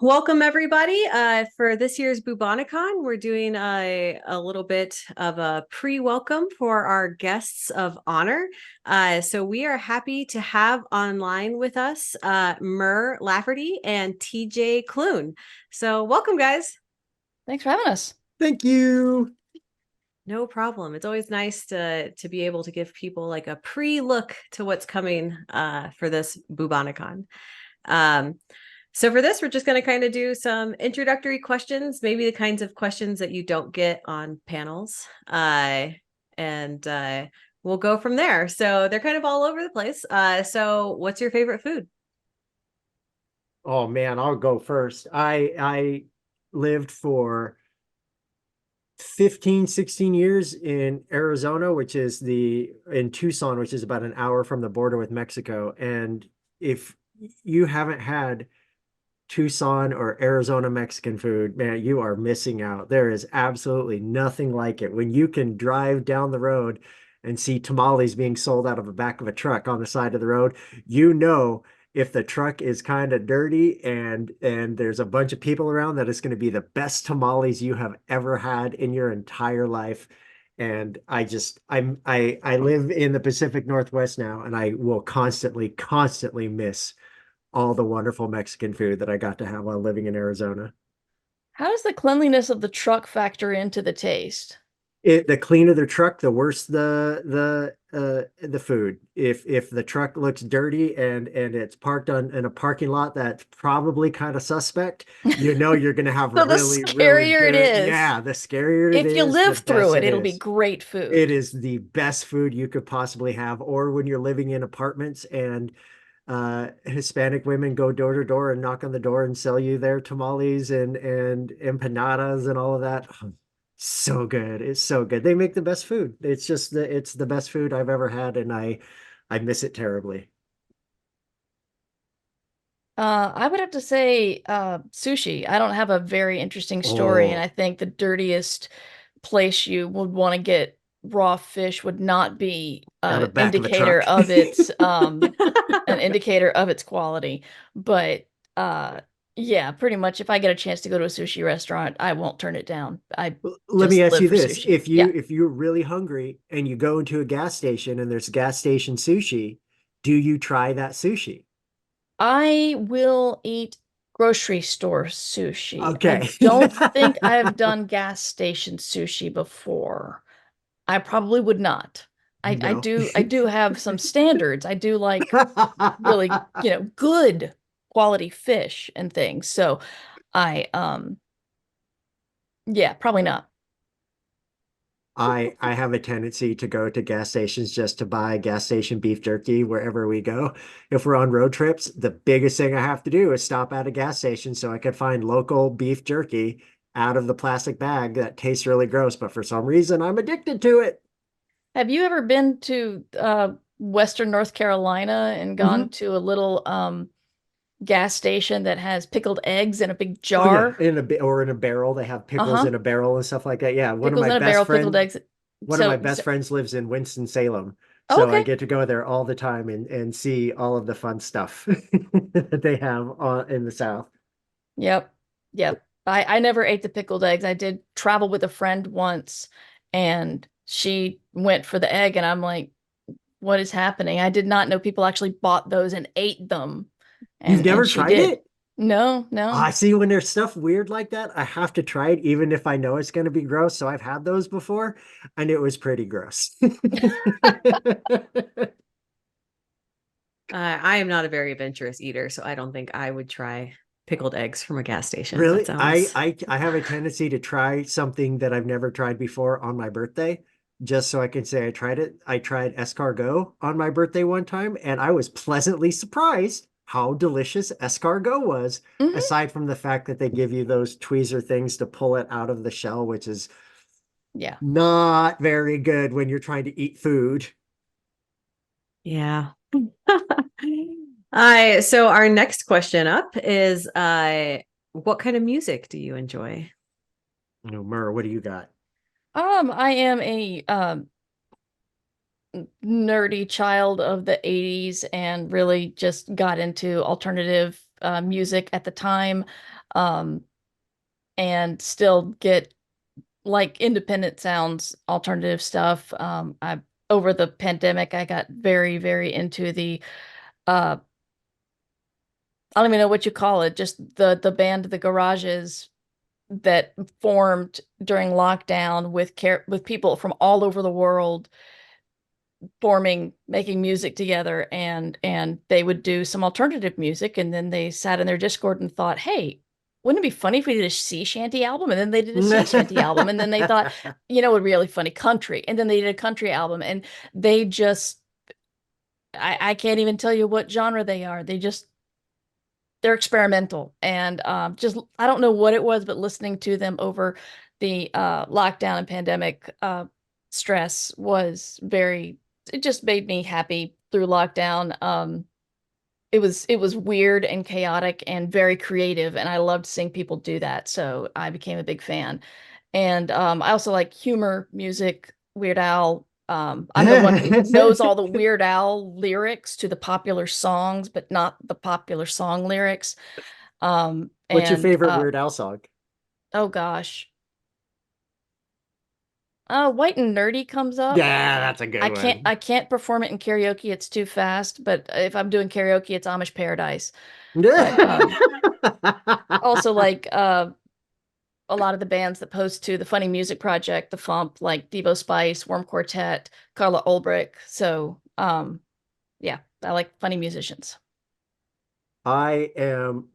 welcome everybody. For this year's Bubonicon, we're doing a little bit of a pre-welcome for our guests of honor. So we are happy to have online with us Mur Lafferty and TJ Klune. So welcome, guys. Thanks for having us. Thank you. No problem. It's always nice to be able to give people like a pre-look to what's coming for this Bubonicon. So for this, we're just going to kind of do some introductory questions, maybe the kinds of questions that you don't get on panels. And we'll go from there. So they're kind of all over the place. So what's your favorite food? Oh man, I'll go first. I lived for 15, 16 years in Arizona, in Tucson, which is about an hour from the border with Mexico. And if you haven't had Tucson or Arizona Mexican food, man, you are missing out. There is absolutely nothing like it. When you can drive down the road and see tamales being sold out of the back of a truck on the side of the road, you know if the truck is kind of dirty and there's a bunch of people around, that it's going to be the best tamales you have ever had in your entire life. And I live in the Pacific Northwest now, and I will constantly miss all the wonderful Mexican food that I got to have while living in Arizona. How does the cleanliness of the truck factor into the taste? The cleaner the truck, the worse the food. If the truck looks dirty and it's parked in a parking lot that's probably kind of suspect, you know you're gonna have So the really scarier it good. is. Yeah, the scarier it If you is, the live best through it, it it'll be is. great food. It is the best food you could possibly have. Or when you're living in apartments and Hispanic women go door to door and knock on the door and sell you their tamales and empanadas and all of that. Oh, so good. It's so good. They make the best food. It's the best food I've ever had, and I miss it terribly. I would have to say sushi. I don't have a very interesting story, and I Oh, think the dirtiest place you would want to get raw fish would not be out of back of a truck. an indicator of its quality. But yeah, pretty much if I get a chance to go to a sushi restaurant, I won't turn it down. I Let me just ask live you for this. sushi. Yeah. If you're really hungry and you go into a gas station and there's gas station sushi, do you try that sushi? I will eat grocery store sushi. I Okay. don't think I've done gas station sushi before. I probably would not. I No. do have some standards. I do like really, good quality fish and things. So I yeah, probably not. I have a tendency to go to gas stations just to buy gas station beef jerky wherever we go. If we're on road trips, the biggest thing I have to do is stop at a gas station so I can find local beef jerky out of the plastic bag that tastes really gross, but for some reason I'm addicted to it. Have you ever been to Western North Carolina and gone Hmm. to a little gas station that has pickled eggs in a big Oh yeah, jar? or in a barrel. They have pickles Uh-huh. in a barrel and stuff like that. Yeah, Pickles in a barrel, pickled eggs. one of my So best friends lives in Winston-Salem. So I okay. get to go there all the time and see all of the fun stuff that they have in the South. Yep. Yep. I never ate the pickled eggs. I did travel with a friend once and she went for the egg and I'm like, what is happening? I did not know people actually bought those and ate them. You've And never she tried did. it? No, I no. see when there's stuff weird like that, I have to try it, even if I know it's going to be gross. So I've had those before, and it was pretty gross. I am not a very adventurous eater, so I don't think I would try pickled eggs from a gas station. That Really? sounds I have a tendency to try something that I've never tried before on my birthday, just so I can say I tried it. I tried escargot on my birthday one time, and I was pleasantly surprised how delicious escargot was, Hmm. aside from the fact that they give you those tweezer things to pull it out of the shell, which is Yeah. not very good when you're trying to eat food. yeah. I so our next question up is what kind of music do you enjoy? Mur, what do you got? I am a nerdy child of the 80s and really just got into alternative music at the time. um, and still get like independent sounds, alternative stuff. I over the pandemic, I got very, very into the uh, I don't even know what you call it, just the band, the garages that formed during lockdown with people from all over the world forming, making music together, and they would do some alternative music, and then they sat in their Discord and thought, hey, wouldn't it be funny if we did a sea shanty album? And then they did a sea shanty album, and then they thought, you know, it would be really funny, country, and then they did a country album, and they just I can't even tell you what genre they are. They're experimental, and just I don't know what it was, but listening to them over the lockdown and pandemic stress was very, it just made me happy through lockdown. It was weird and chaotic and very creative, and I loved seeing people do that, so I became a big fan. And I also like humor music, Weird Al. I'm the one who knows all the Weird Al lyrics to the popular songs, but not the popular song lyrics. What's your And favorite Weird Al song? oh gosh, White and Nerdy comes up. Yeah, that's a good one. I can't perform it in karaoke. It's too fast. But if I'm doing karaoke, it's Amish Paradise. But also like a lot of the bands that post to the Funny Music Project, the Fump, like Devo Spice, Worm Quartet, Carla Ulbrich. So yeah, I like funny musicians. I am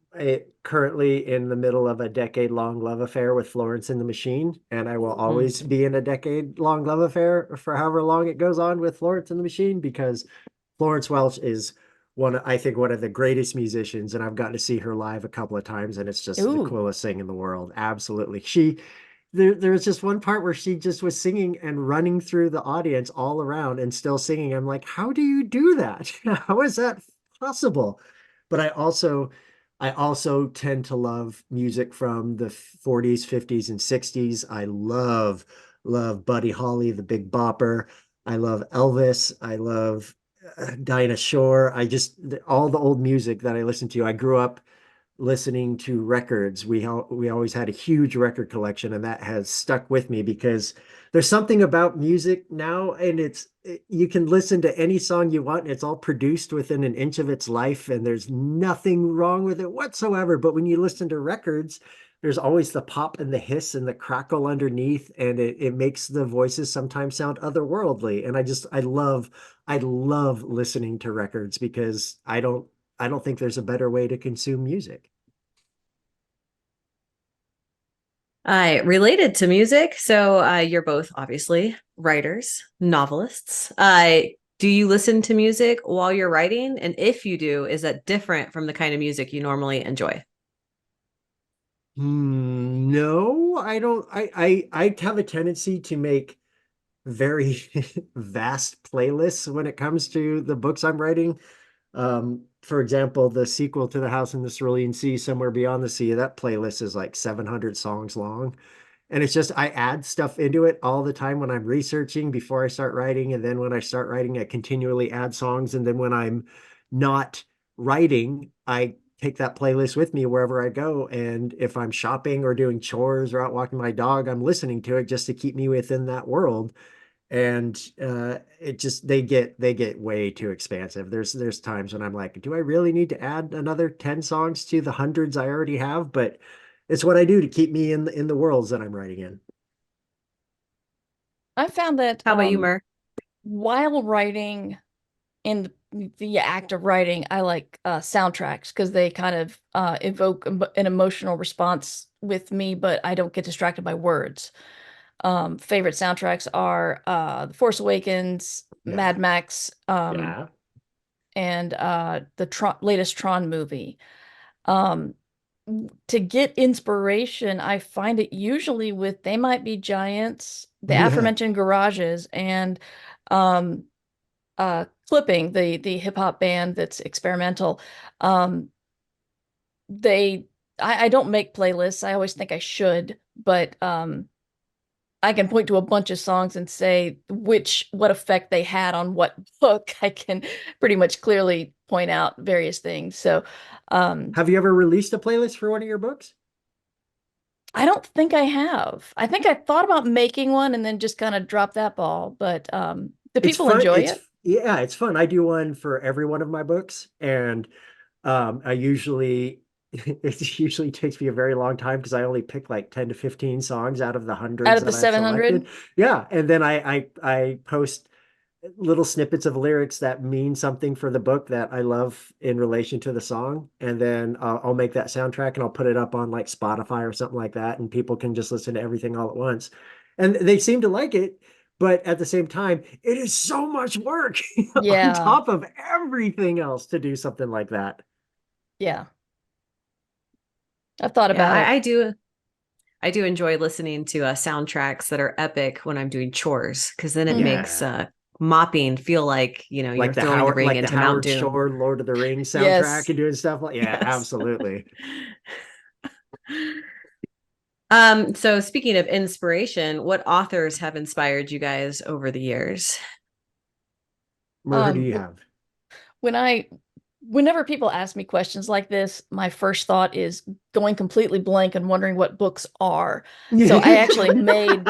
currently in the middle of a decade-long love affair with Florence and the Machine, and I will Mm. always be in a decade-long love affair for however long it goes on with Florence and the Machine, because Florence Welch is I think one of the greatest musicians, and I've gotten to see her live a couple of times, and it's just the Ooh. coolest thing in the world. Absolutely. There was just one part where she just was singing and running through the audience all around and still singing. I'm like, how do you do that? How is that possible? But I also tend to love music from the 40s, 50s, and 60s. I love Buddy Holly, the Big Bopper. I love Elvis. I love Dinah Shore. All the old music that I listen to. I grew up listening to records. We always had a huge record collection, and that has stuck with me because there's something about music now, and you can listen to any song you want, and it's all produced within an inch of its life, and there's nothing wrong with it whatsoever. But when you listen to records, there's always the pop and the hiss and the crackle underneath, and it makes the voices sometimes sound otherworldly. And I love listening to records because I don't think there's a better way to consume music. I related to music. So you're both obviously writers, novelists. Do you listen to music while you're writing? And if you do, is that different from the kind of music you normally enjoy? No, I don't. I have a tendency to make very vast playlists when it comes to the books I'm writing. For example, the sequel to The House in the Cerulean Sea, Somewhere Beyond the Sea, that playlist is like 700 songs long. And it's just, I add stuff into it all the time when I'm researching before I start writing. And then when I start writing, I continually add songs. And then when I'm not writing, I take that playlist with me wherever I go. And if I'm shopping or doing chores or out walking my dog, I'm listening to it just to keep me within that world. And it just they get way too expansive. There's times when I'm like, do I really need to add another 10 songs to the hundreds I already have? But it's what I do to keep me in the worlds that I'm writing in. I found that How about you, Mur? while writing, in the act of writing, I like soundtracks because they kind of evoke an emotional response with me, but I don't get distracted by words. Favorite soundtracks are The Force Awakens, Yeah. Mad Max, Yeah. and the latest Tron movie. Um, to get inspiration, I find it usually with They Might Be Giants, the aforementioned garages, and um, Clipping, the hip hop band that's experimental. Um, they I don't make playlists. I always think I should, but I can point to a bunch of songs and say what effect they had on what book. I can pretty much clearly point out various things. So, um, Have you ever released a playlist for one of your books? I don't think I have. I think I thought about making one and then just kind of dropped that ball. But do It's people fun. enjoy It's it? yeah, it's fun. I do one for every one of my books, and I usually it usually takes me a very long time because I only pick like 10 to 15 songs out of the Out hundreds of the that I've 700? selected. Yeah, and then I post little snippets of lyrics that mean something for the book that I love in relation to the song, and then I'll make that soundtrack and I'll put it up on like Spotify or something like that, and people can just listen to everything all at once. And they seem to like it, but at the same time, it is so much work on Yeah. top of everything else to do something like that. Yeah. I've thought Yeah, about it. I do enjoy listening to soundtracks that are epic when I'm doing chores because then it Mhm. makes Yeah. mopping feel like, you're throwing the ring Like the into Mount Howard Doom. Shore Lord of the Rings soundtrack Yes. and doing stuff like, yeah, Yes. absolutely. So speaking of inspiration, what authors have inspired you guys over the years? Mur, who do Um, you w- have? when I, whenever people ask me questions like this, my first thought is going completely blank and wondering what books are. So I actually made,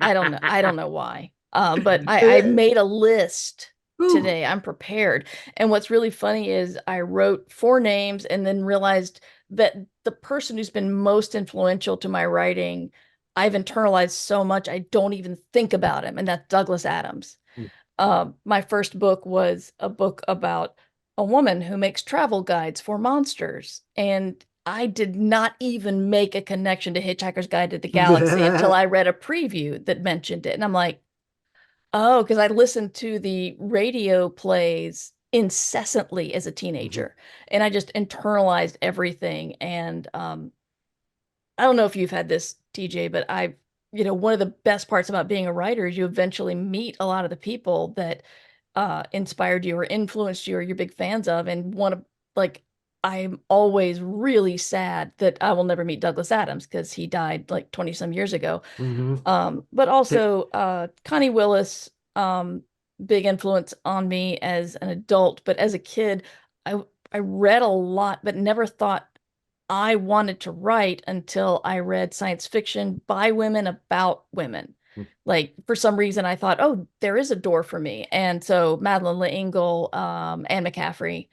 I don't know why. But I made a list Ooh. today. I'm prepared. And what's really funny is I wrote four names and then realized that the person who's been most influential to my writing, I've internalized so much I don't even think about him, and that's Douglas Adams. My first book was a book about a woman who makes travel guides for monsters. And I did not even make a connection to Hitchhiker's Guide to the Galaxy until I read a preview that mentioned it. And I'm like, oh, because I listened to the radio plays incessantly as a Mhm. teenager. And I just internalized everything. And I don't know if you've had this, TJ, but one of the best parts about being a writer is you eventually meet a lot of the people that inspired you or influenced you or you're big fans of. And like, I'm always really sad that I will never meet Douglas Adams because he died like 20 some years ago. Mhm. But also Connie Willis, big influence on me as an adult. But as a kid, I I read a lot, but never thought I wanted to write until I read science fiction by women about women. Like for some reason, I thought, oh, there is a door for me, and so Madeline L'Engle, Anne McCaffrey.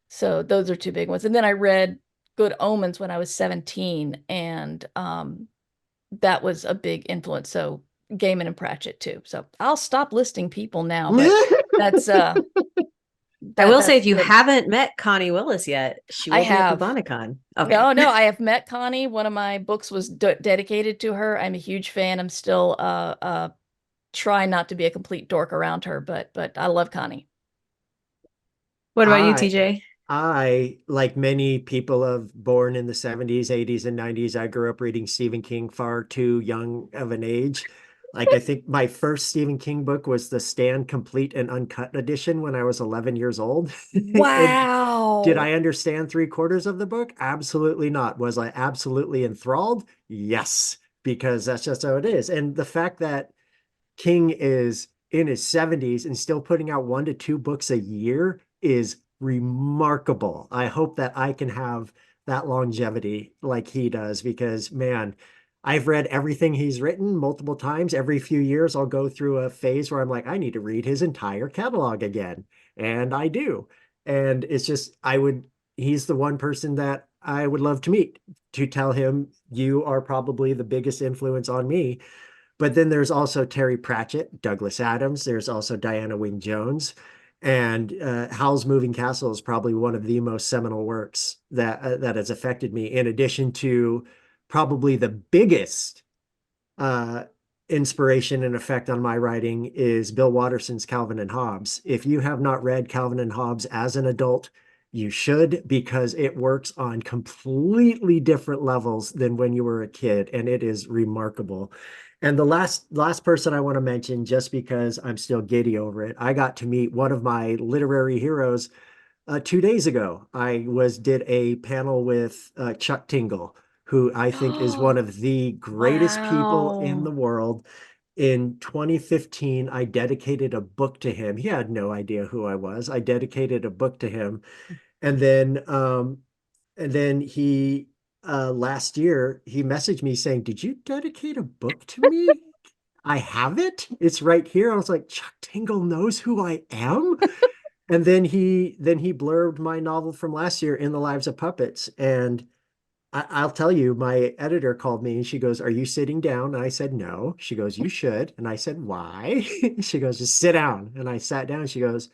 So those are two big ones. And then I read Good Omens when I was 17, and that was a big influence. So Gaiman and Pratchett too. So I'll stop listing people now, but that's I will say, that's if you what haven't met Connie Willis yet, she I will be at have. Bubonicon. Okay. No, no, I have met Connie. One of my books was dedicated to her. I'm a huge fan. I'm still try not to be a complete dork around her, but I love Connie. What about you, I TJ? I, like many people of born in the 70s, 80s, and 90s, I grew up reading Stephen King far too young of an age. Like, I think my first Stephen King book was the Stand Complete and Uncut edition when I was 11 years old. And did Wow. I understand three-quarters of the book? Absolutely not. Was I absolutely enthralled? Yes, because that's just how it is. And the fact that King is in his 70s and still putting out 1 to 2 books a year is remarkable. I hope that I can have that longevity like he does because, man, I've read everything he's written multiple times. Every few years, I'll go through a phase where I'm like, I need to read his entire catalog again. And I do. And it's just, he's the one person that I would love to meet to tell him, you are probably the biggest influence on me. But then there's also Terry Pratchett, Douglas Adams. There's also Diana Wynne Jones. And Howl's Moving Castle is probably one of the most seminal works that has affected me, in addition to probably the biggest uh, inspiration and effect on my writing is Bill Watterson's Calvin and Hobbes. If you have not read Calvin and Hobbes as an adult, you should, because it works on completely different levels than when you were a kid, and it is remarkable. And the last person I want to mention, just because I'm still giddy over it, I got to meet one of my literary heroes 2 days ago. I did a panel with Chuck Tingle, who I think is one of the greatest people in the Wow. world. In 2015, I dedicated a book to him. He had no idea who I was. I dedicated a book to him, and then he last year, he messaged me saying, "Did you dedicate a book to me? I have it. It's right here." I was like, Chuck Tingle knows who I am. And then he blurbed my novel from last year, In the Lives of Puppets. And I'll tell you, my editor called me and she goes, "Are you sitting down?" And I said, "No." She goes, "You should." And I said, "Why?" She goes, "Just sit down." And I sat down. She goes,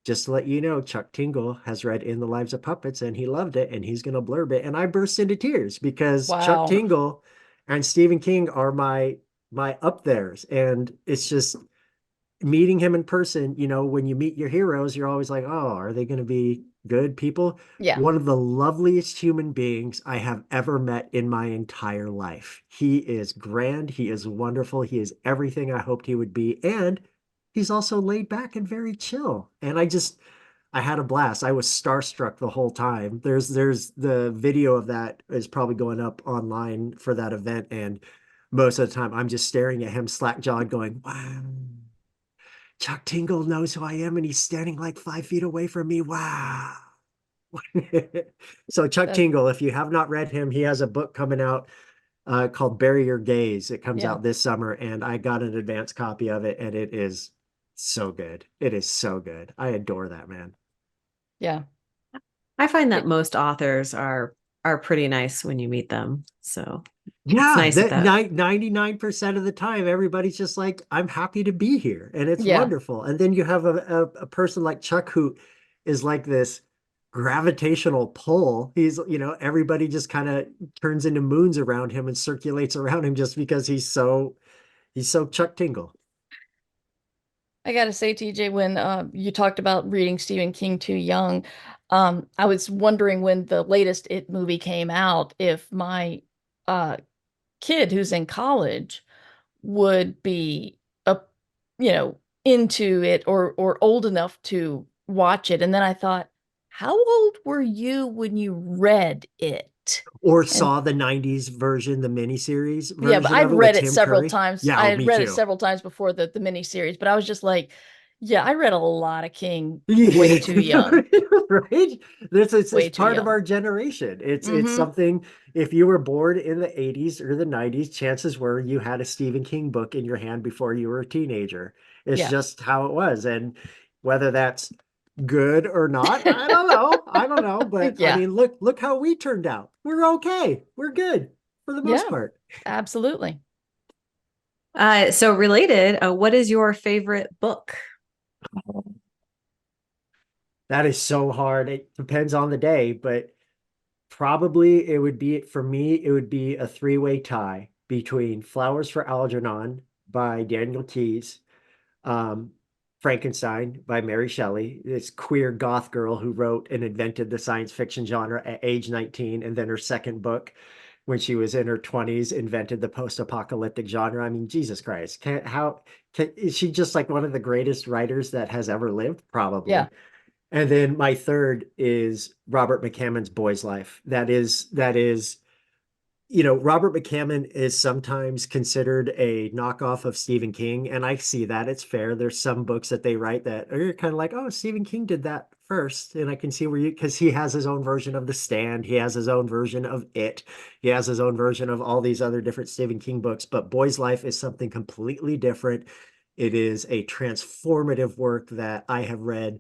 "Just to let you know, Chuck Tingle has read In the Lives of Puppets and he loved it and he's going to blurb it." And I burst into tears because Chuck Wow. Tingle and Stephen King are my up theirs. And it's just meeting him in person, when you meet your heroes, you're always like, oh, are they going to be good people? Yeah. One of the loveliest human beings I have ever met in my entire life. He is grand. He is wonderful. He is everything I hoped he would be. And he's also laid back and very chill. And I had a blast. I was starstruck the whole time. There's the video of that is probably going up online for that event. And most of the time I'm just staring at him slack-jawed going, wow. Chuck Tingle knows who I am and he's standing like 5 feet away from me. Wow. So Chuck That, Tingle, if you have not read him, he has a book coming out called Bury Your Gaze. It comes yeah. out this summer and I got an advance copy of it and it is so good. It is so good. I adore that man. Yeah. I find that It- most authors are pretty nice when you meet them. So it's Yeah, nice that that 99% of the time, everybody's just like, I'm happy to be here. And it's yeah. wonderful. And then you have a person like Chuck who is like this gravitational pull. Everybody just kind of turns into moons around him and circulates around him just because he's so Chuck Tingle. I gotta say, TJ, when you talked about reading Stephen King too young, I was wondering when the latest It movie came out, if my uh, kid who's in college would be into it or old enough to watch it. And then I thought, how old were you when you read it? Or And saw the 90s version, the miniseries yeah, but version I'd of it with read it Tim several Curry. times. Yeah, I oh, had me read it too. several times before the miniseries, but I was just like, yeah, I read a lot of King way Yeah, too young. right. It's Way too part of young. our generation. It's Mm-hmm. something. If you were born in the 80s or the 90s, chances were you had a Stephen King book in your hand before you were a teenager. It's Yeah. just how it was, and whether that's good or not, I don't know. I don't know, but I Yeah. mean, look how we turned out. We're okay. We're good for the most Yeah. part. Absolutely. so related, what is your favorite book? That is so hard. It depends on the day, but probably it would be for me, it would be a three-way tie between Flowers for Algernon by Daniel Keyes, um, Frankenstein by Mary Shelley, this queer goth girl who wrote and invented the science fiction genre at age 19, and then her second book, when she was in her 20s, invented the post-apocalyptic genre. I mean, Jesus Christ, is she just like one of the greatest writers that has ever lived? Yeah. Probably. And then my third is Robert McCammon's Boy's Life. That is, Robert McCammon is sometimes considered a knockoff of Stephen King, and I see that. It's fair. There's some books that they write that are kind of like, oh, Stephen King did that first, and I can see because he has his own version of The Stand, he has his own version of It, he has his own version of all these other different Stephen King books, but Boy's Life is something completely different. It is a transformative work that I have read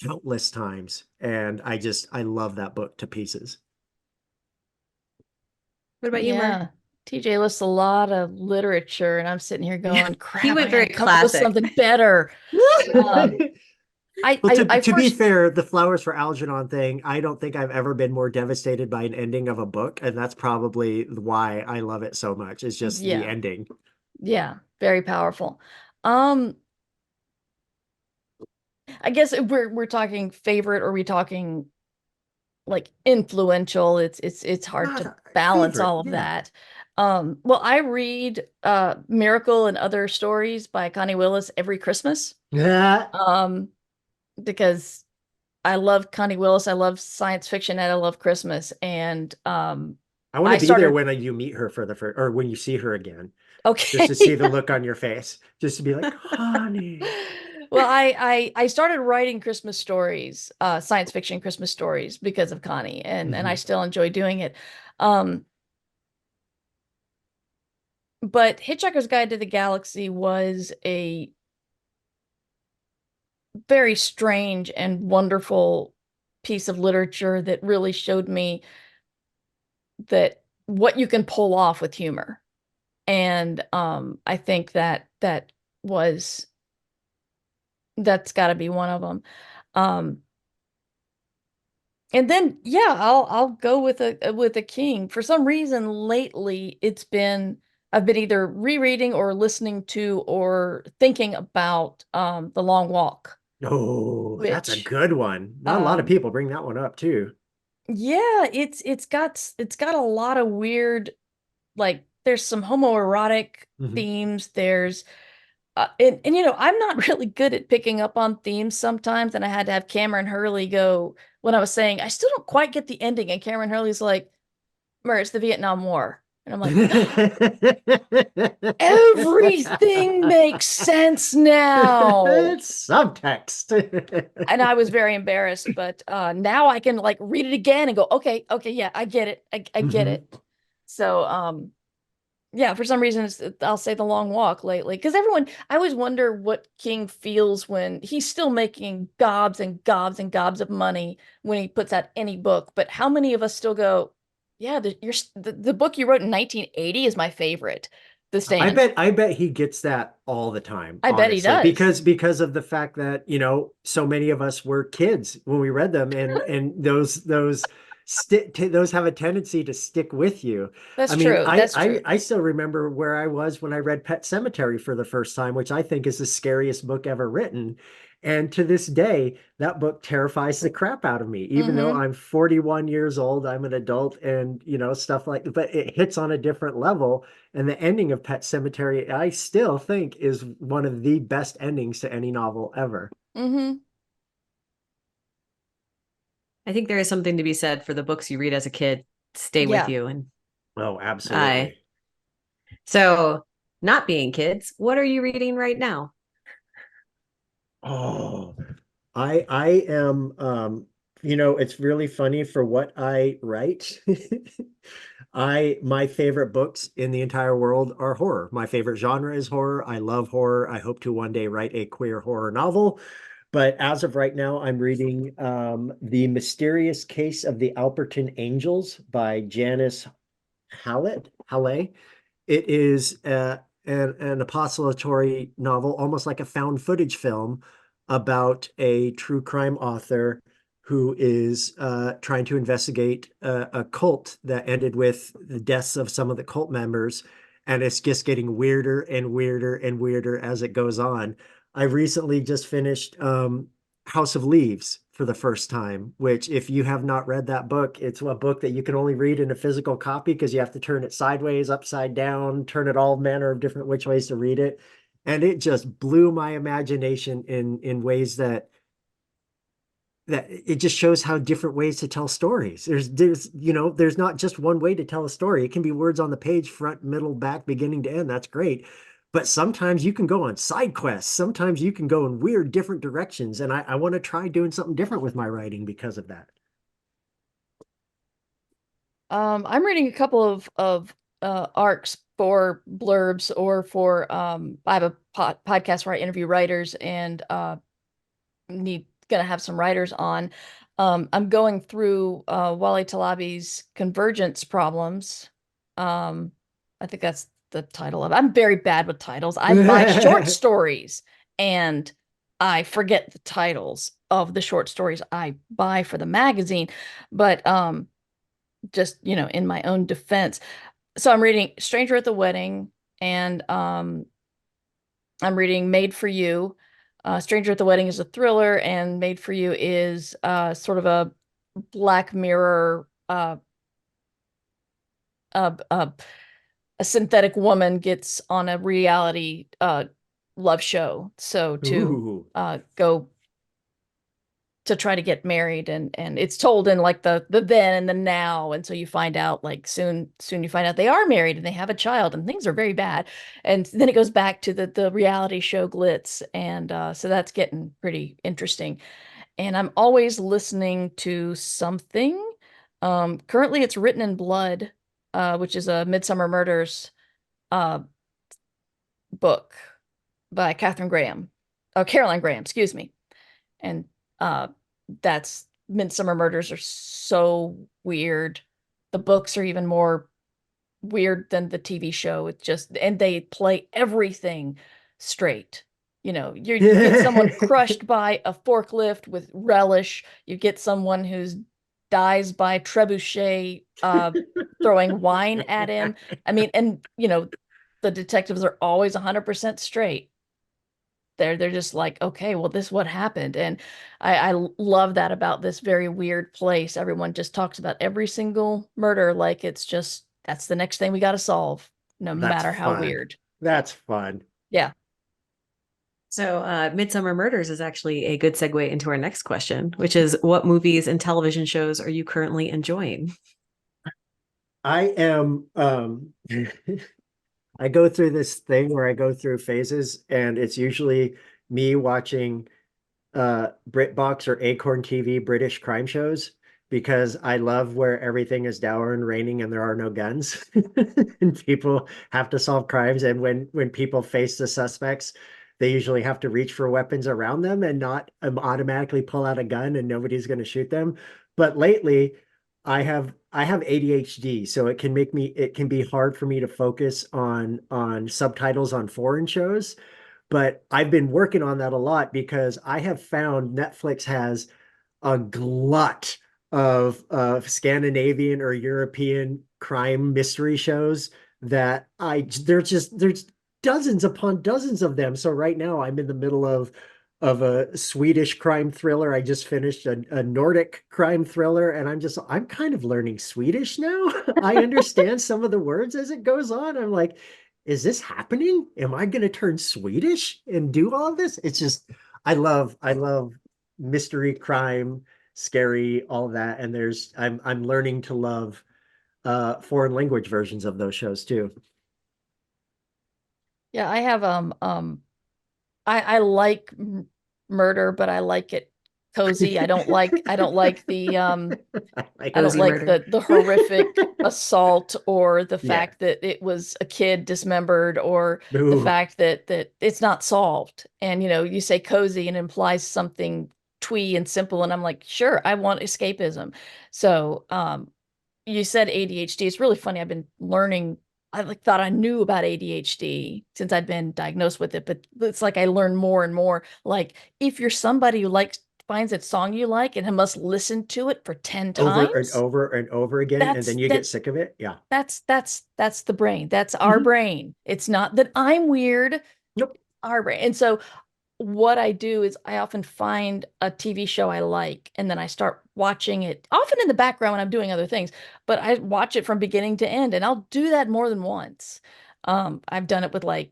countless times. And I love that book to pieces. What about you, Mur? Yeah. TJ lists a lot of literature, and I'm sitting here Yeah, going, he crap, went I very gotta come up with classic. something better. Um, I, Well, I, to, I to be first, fair, the Flowers for Algernon thing, I don't think I've ever been more devastated by an ending of a book. And that's probably why I love it so much, is just the yeah, ending. yeah, very powerful. Um, I guess if we're talking favorite, or we talking like influential. It's hard to balance Favorite, all of yeah. that. Well, I read Miracle and Other Stories by Connie Willis every Christmas. Yeah. Um, because I love Connie Willis, I love science fiction, and I love Christmas. And I want to I be there started when you meet her for the first, or when you see her again, just okay. to see the look on your face, just to be like, honey. Well, I started writing Christmas stories, science fiction Christmas stories because of Connie, and I still enjoy doing it. But Hitchhiker's Guide to the Galaxy was a very strange and wonderful piece of literature that really showed me that what you can pull off with humor. And I think was that's got to be one of them. Um, and then yeah, I'll go with a king. For some reason lately, I've been either rereading or listening to or thinking about The Long Walk, Oh, that's a which good one. Not a lot of um people bring that one up too. yeah, it's got a lot of weird, like there's some homoerotic Mhm. themes. There's and you know, I'm not really good at picking up on themes sometimes, and I had to have Cameron Hurley go when I was saying I still don't quite get the ending, and Cameron Hurley's like, Mur, it's the Vietnam War. And I'm like, everything makes sense now. It's subtext. And I was very embarrassed, but now I can like read it again and go, okay, okay, yeah, I get it. I get Mhm. it. So yeah, for some reason I'll say The Long Walk lately because I always wonder what King feels when he's still making gobs and gobs and gobs of money when he puts out any book. But how many of us still go, yeah, the book you wrote in 1980 is my favorite, The Stand. I bet he gets that all the time, I bet he honestly, does. because of the fact that, so many of us were kids when we read them, and those have a tendency to stick with you. That's I mean, true. That's true. I still remember where I was when I read Pet Cemetery for the first time, which I think is the scariest book ever written. And to this day, that book terrifies the crap out of me. Even though Mm-hmm. I'm 41 years old, I'm an adult, and stuff like, but it hits on a different level. And the ending of Pet Cemetery, I still think, is one of the best endings to any novel ever. Mm-hmm. I think there is something to be said for the books you read as a kid stay with Yeah. you. And Oh, I, absolutely. so not being kids, what are you reading right now? Oh, I am it's really funny for what I write. My favorite books in the entire world are horror. My favorite genre is horror. I love horror. I hope to one day write a queer horror novel. But as of right now, I'm reading The Mysterious Case of the Alperton Angels by Janice Hallett. It is an apostolatory novel, almost like a found footage film about a true crime author who is trying to investigate a cult that ended with the deaths of some of the cult members. And it's just getting weirder and weirder and weirder as it goes on. I recently just finished House of Leaves for the first time, which, if you have not read that book, it's a book that you can only read in a physical copy because you have to turn it sideways, upside down, turn it all manner of different which ways to read it. And it just blew my imagination in ways that it just shows how different ways to tell stories. There's not just one way to tell a story. It can be words on the page, front, middle, back, beginning to end. That's great. But sometimes you can go on side quests. Sometimes you can go in weird, different directions. And I want to try doing something different with my writing because of that. I'm reading a couple of arcs for blurbs or for I have a podcast where I interview writers and need gonna have some writers on. I'm going through Wally Talabi's Convergence Problems. Um, I think that's the title of it. I'm very bad with titles. I buy short stories and I forget the titles of the short stories I buy for the magazine. But just, you know, in my own defense. So I'm reading Stranger at the Wedding and I'm reading Made for You. Stranger at the Wedding is a thriller, and Made for You is sort of a Black Mirror, uh, uh, a synthetic woman gets on a reality love show. So to Ooh. go to try to get married, and it's told in like the then and the now, and so you find out like soon you find out they are married and they have a child and things are very bad, and then it goes back to the reality show glitz, and so that's getting pretty interesting. And I'm always listening to something. Currently it's Written in Blood, which is a Midsummer Murders uh book by Caroline Graham, excuse me. And uh that's Midsummer Murders are so weird. The books are even more weird than the TV show. It's just, and they play everything straight. You get someone crushed by a forklift with relish. You get someone who's dies by trebuchet throwing wine at him. I mean, and the detectives are always 100% straight. They're just like, okay, well, this is what happened. And I love that about this very weird place. Everyone just talks about every single murder like it's just that's the next thing we got to solve, no That's matter how fun. weird. That's fun. Yeah. So, Midsummer Murders is actually a good segue into our next question, which is what movies and television shows are you currently enjoying? I am I go through this thing where I go through phases, and it's usually me watching BritBox or Acorn TV British crime shows because I love where everything is dour and raining and there are no guns and people have to solve crimes. And when people face the suspects, they usually have to reach for weapons around them and not automatically pull out a gun and nobody's going to shoot them. But lately, I have ADHD, so it can be hard for me to focus on subtitles on foreign shows. But I've been working on that a lot because I have found Netflix has a glut of Scandinavian or European crime mystery shows that there's dozens upon dozens of them. So right now I'm in the middle of a Swedish crime thriller. I just finished a Nordic crime thriller, and I'm kind of learning Swedish now. I understand some of the words as it goes on. I'm like, is this happening? Am I going to turn Swedish and do all this? It's just, I love mystery, crime, scary, all that. And I'm learning to love foreign language versions of those shows too. Yeah, I have I like murder, but I like it cozy. I don't like the Like, I don't Cozy like murder. the horrific assault, or the yeah. fact that it was a kid dismembered, or the Ooh. fact that it's not solved. And you say cozy and implies something twee and simple, and I'm like, sure, I want escapism. So you said ADHD. It's really funny. I've been learning. I like thought I knew about ADHD since I'd been diagnosed with it, but it's like I learn more and more. Like if you're somebody who likes finds a song you like and must listen to it for 10 Over and times, over and over again, and that's then you get that sick of it. Yeah. that's the brain. That's our Mhm. brain. It's not that I'm weird, Nope. our brain. And so what I do is I often find a TV show I like and then I start watching it, often in the background when I'm doing other things, but I watch it from beginning to end, and I'll do that more than once. I've done it with like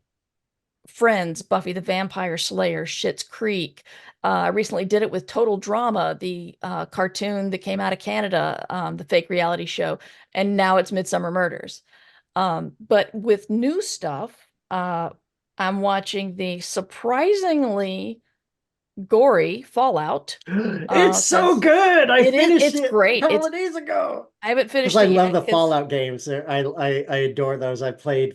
Friends, Buffy the Vampire Slayer, Schitt's Creek. I recently did it with Total Drama, the cartoon that came out of Canada, the fake reality show, and now it's Midsummer Murders. But with new stuff, I'm watching the surprisingly gory Fallout, It's so because good. I finished it's it a great. couple It's of days ago. I haven't Because finished I it love yet the because Fallout games. I adore those. I've played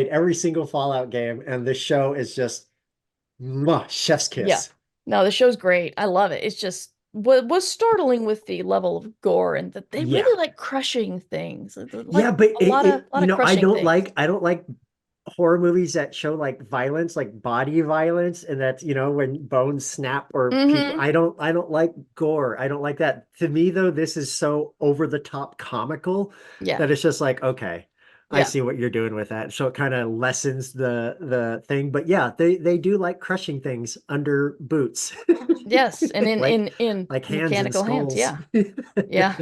every single Fallout game, and this show is just mwah, chef's yeah, kiss. no, the show's great. I love it. It's just what was startling with the level of gore, and that they Yeah. really like crushing things. Yeah, Like but a lot of I crushing don't things. like horror movies that show like violence, like body violence, and that's, when bones snap or people. Hmm. I don't like gore. I don't like that. To me though, this is so over the top comical Yeah. that it's just like, okay. I Yeah. see what you're doing with that. So it kind of lessens the thing. But yeah, they do like crushing things under boots. Yes, and in Like in like hands and mechanical hands. skulls. Yeah. Yeah.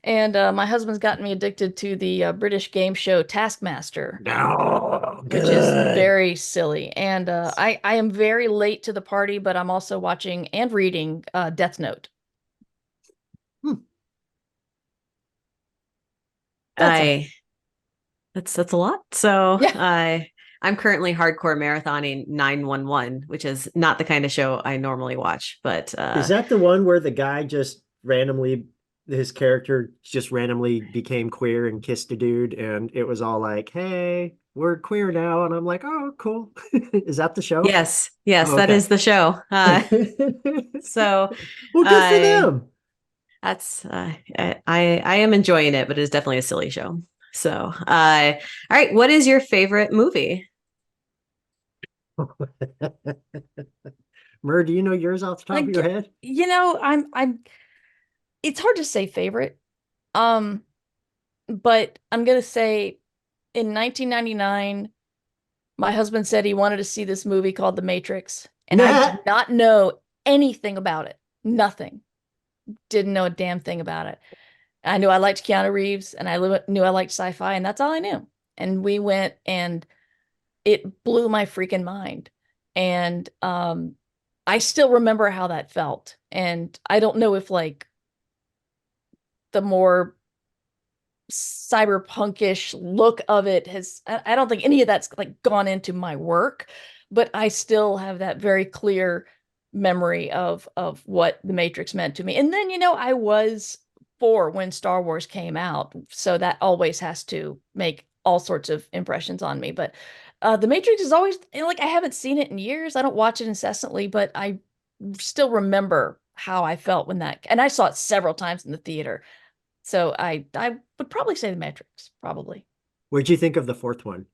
And my husband's gotten me addicted to the British game show Taskmaster, No, which is good. very silly. And I am very late to the party, but I'm also watching and reading Death Note. Hmm. That's all. I that's a lot. So Yeah. I'm currently hardcore marathoning 911, which is not the kind of show I normally watch, but Is that the one where the guy just randomly, his character just randomly became queer and kissed a dude, and it was all like, "Hey, we're queer now," and I'm like, "Oh, cool." Is that the show? yes, yes, Oh, that okay. is the show. So Well, good for I them. that's I am enjoying it, but it's definitely a silly show. So all right, what is your favorite movie? Mur, do you know yours off the top of Like, your head? I'm it's hard to say favorite. Um, but I'm gonna say in 1999, my husband said he wanted to see this movie called The Matrix, and I Nah. did not know anything about it. Nothing. Didn't know a damn thing about it. I knew I liked Keanu Reeves, and knew I liked sci-fi, and that's all I knew. And we went, and it blew my freaking mind. And I still remember how that felt. And I don't know if like the more cyberpunkish look of it has, I don't think any of that's like gone into my work, but I still have that very clear memory of what the Matrix meant to me. And then, I was 4 when Star Wars came out, so that always has to make all sorts of impressions on me. But the Matrix is always like, I haven't seen it in years. I don't watch it incessantly, but I still remember how I felt when that, and I saw it several times in the theater. So I would probably say The Matrix, probably. What'd you think of the fourth one,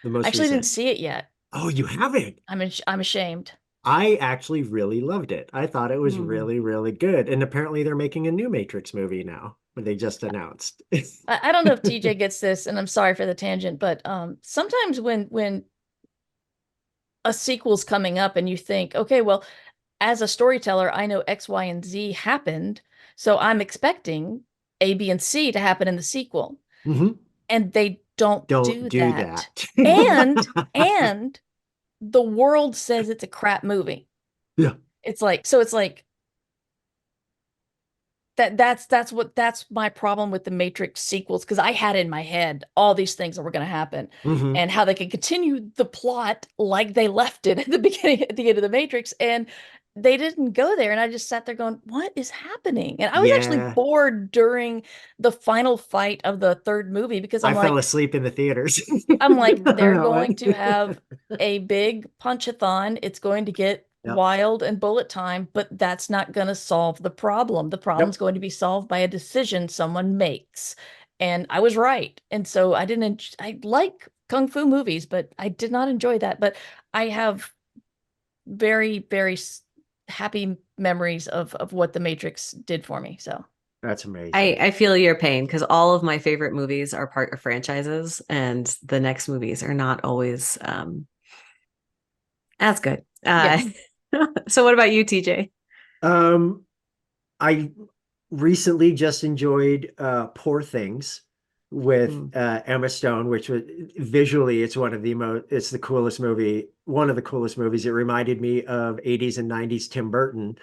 the I most actually didn't recent? see it yet. Oh, you haven't? I'm ashamed. I actually really loved it. I thought it was Hmm. really, really good. And apparently they're making a new Matrix movie now, they just announced. I don't know if TJ gets this, and I'm sorry for the tangent, but sometimes when a sequel's coming up and you think, okay, well, as a storyteller, I know X, Y, and Z happened, so I'm expecting A, B, and C to happen in the sequel. Mhm. And they don't Don't do do that. that. And the world says it's a crap movie. Yeah. It's like that's my problem with the Matrix sequels, because I had in my head all these things that were going to happen Hmm. and how they could continue the plot like they left it at the beginning, at the end of the Matrix, and they didn't go there. And I just sat there going, what is happening? And I was actually Yeah. bored during the final fight of the third movie, because I fell asleep in the theaters. I'm like, On they're that going one. to have a big punchathon. It's going to get Yep. wild and bullet time, but that's not going to solve the problem. The problem's Yep. going to be solved by a decision someone makes. And I was right. And so I like kung fu movies, but I did not enjoy that. But I have very, very happy memories of what The Matrix did for me. So, That's amazing. I feel your pain because all of my favorite movies are part of franchises, and the next movies are not always as good. yeah. So what about you, TJ? Um, I recently just enjoyed Poor Things with Mm. Emma Stone, which was visually it's the coolest movie, one of the coolest movies. It reminded me of 80s and 90s Tim Burton,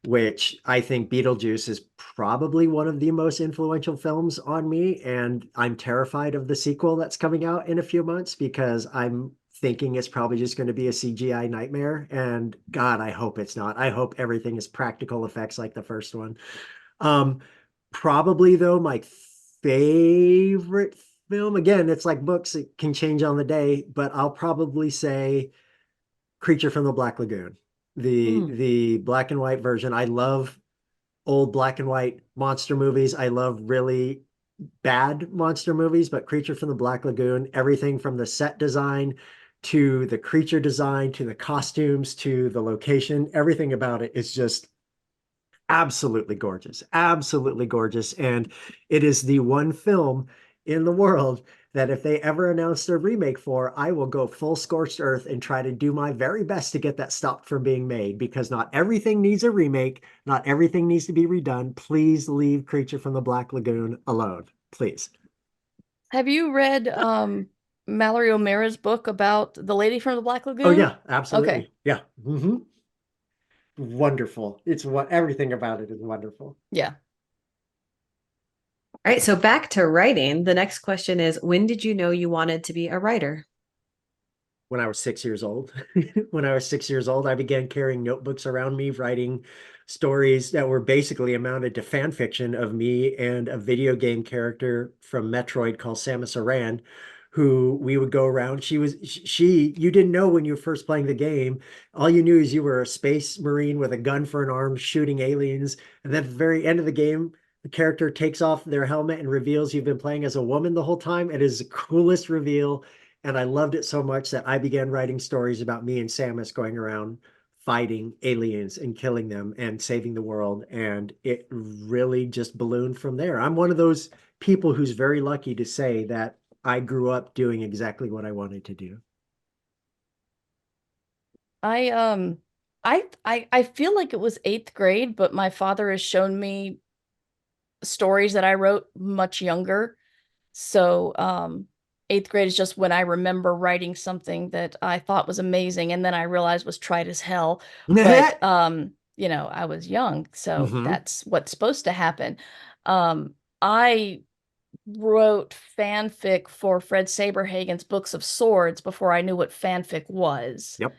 which I think Beetlejuice is probably one of the most influential films on me. And I'm terrified of the sequel that's coming out in a few months because I'm thinking it's probably just going to be a CGI nightmare. And God, I hope it's not. I hope everything is practical effects like the first one. Um, Probably though, my favorite film, again, it's like books, it can change on the day, but I'll probably say Creature from the Black Lagoon, Mm. the black and white version. I love old black and white monster movies. I love really bad monster movies, but Creature from the Black Lagoon, everything from the set design to the creature design to the costumes to the location, everything about it is just absolutely gorgeous. Absolutely gorgeous. And it is the one film in the world that if they ever announce their remake for, I will go full scorched earth and try to do my very best to get that stopped from being made, because not everything needs a remake. Not everything needs to be redone. Please leave Creature from the Black Lagoon alone. Please. Have you read Mallory O'Mara's book about the lady from the Black Oh Lagoon? yeah, absolutely. Okay. Yeah. Wonderful. It's what everything about it is wonderful. Yeah. All right, so back to writing. The next question is, when did you know you wanted to be a writer? When I was 6 years old. When I was 6 years old, I began carrying notebooks around me, writing stories that were basically amounted to fan fiction of me and a video game character from Metroid called Samus Aran, who we would go around. You didn't know when you were first playing the game. All you knew is you were a space marine with a gun for an arm shooting aliens. And then at the very end of the game, the character takes off their helmet and reveals you've been playing as a woman the whole time. It is the coolest reveal. And I loved it so much that I began writing stories about me and Samus going around fighting aliens and killing them and saving the world. And it really just ballooned from there. I'm one of those people who's very lucky to say that I grew up doing exactly what I wanted to do. I feel like it was 8th grade, but my father has shown me stories that I wrote much younger. So 8th grade is just when I remember writing something that I thought was amazing, and then I realized was trite as hell. But you know, I was young, so that's what's supposed to happen. I wrote fanfic for Fred Saberhagen's Books of Swords before I knew what fanfic was. Yep.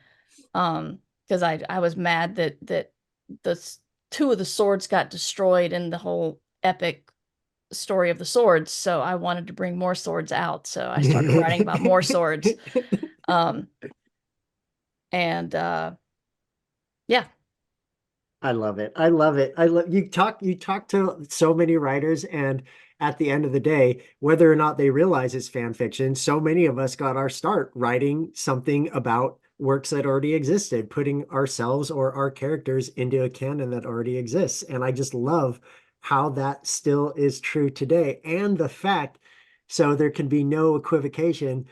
Because I was mad that the 2 of the swords got destroyed in the whole epic story of the swords, so I wanted to bring more swords out, so I started writing about more swords. Yeah. I love it. I love it. I love you talk to so many writers, and at the end of the day, whether or not they realize it's fan fiction, so many of us got our start writing something about works that already existed, putting ourselves or our characters into a canon that already exists. And I just love how that still is true today. And the fact, so there can be no equivocation,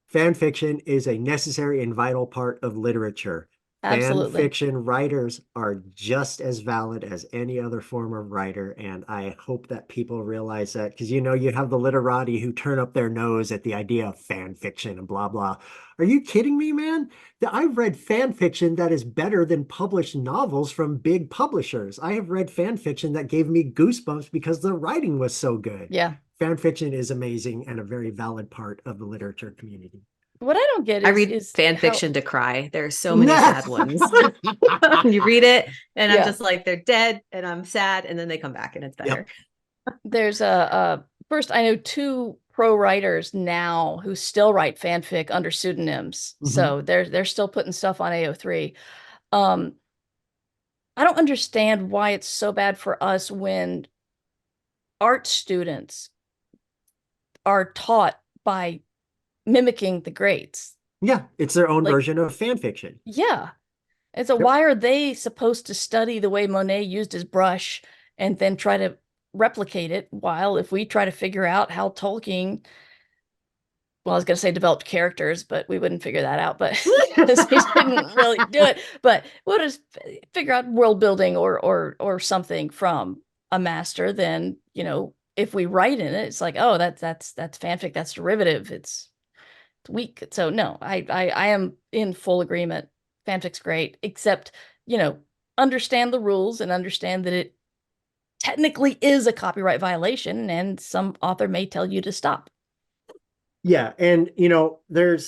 fan fiction is a necessary and vital part of literature. Fan Absolutely. fiction writers are just as valid as any other form of writer. And I hope that people realize that, because you know, you have the literati who turn up their nose at the idea of fan fiction and blah, blah. Are you kidding me, man? I've read fan fiction that is better than published novels from big publishers. I have read fan fiction that gave me goosebumps because the writing was so good. Yeah. Fan fiction is amazing and a very valid part of the literature community. What I don't get is I read fan fiction to cry. There's so many sad ones. You read it and I'm just like, they're dead and I'm sad, and then they come back and it's better. Yep. There's first, I know 2 pro writers now who still write fanfic under pseudonyms. So they're still putting stuff on AO3. I don't understand why it's so bad for us when art students are taught by mimicking the greats. Yeah, it's their own version of fan fiction. Yeah. And so why are they supposed to study the way Monet used his brush and then try to replicate it, while if we try to figure out how Tolkien, well, I was going to say developed characters, but we wouldn't figure that out, but he didn't really do it. But we'll just figure out world building or something from a master. Then, you know, if we write in it, it's like, oh, that's fanfic, that's derivative, it's weak. So no, I am in full agreement. Fanfic's great, except, you know, understand the rules and understand that it technically is a copyright violation, and some author may tell you to stop. Yeah, and you know, there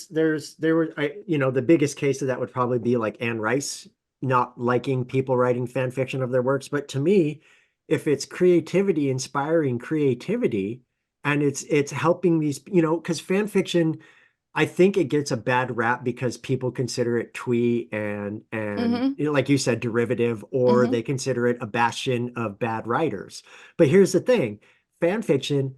were you know, the biggest case of that would probably be like Anne Rice not liking people writing fan fiction of their works. But to me, if it's creativity, inspiring creativity, and it's helping these, you know, because fan fiction, I think it gets a bad rap because people consider it twee and you know, like you said, derivative, or they consider it a bastion of bad writers. But here's the thing, fan fiction,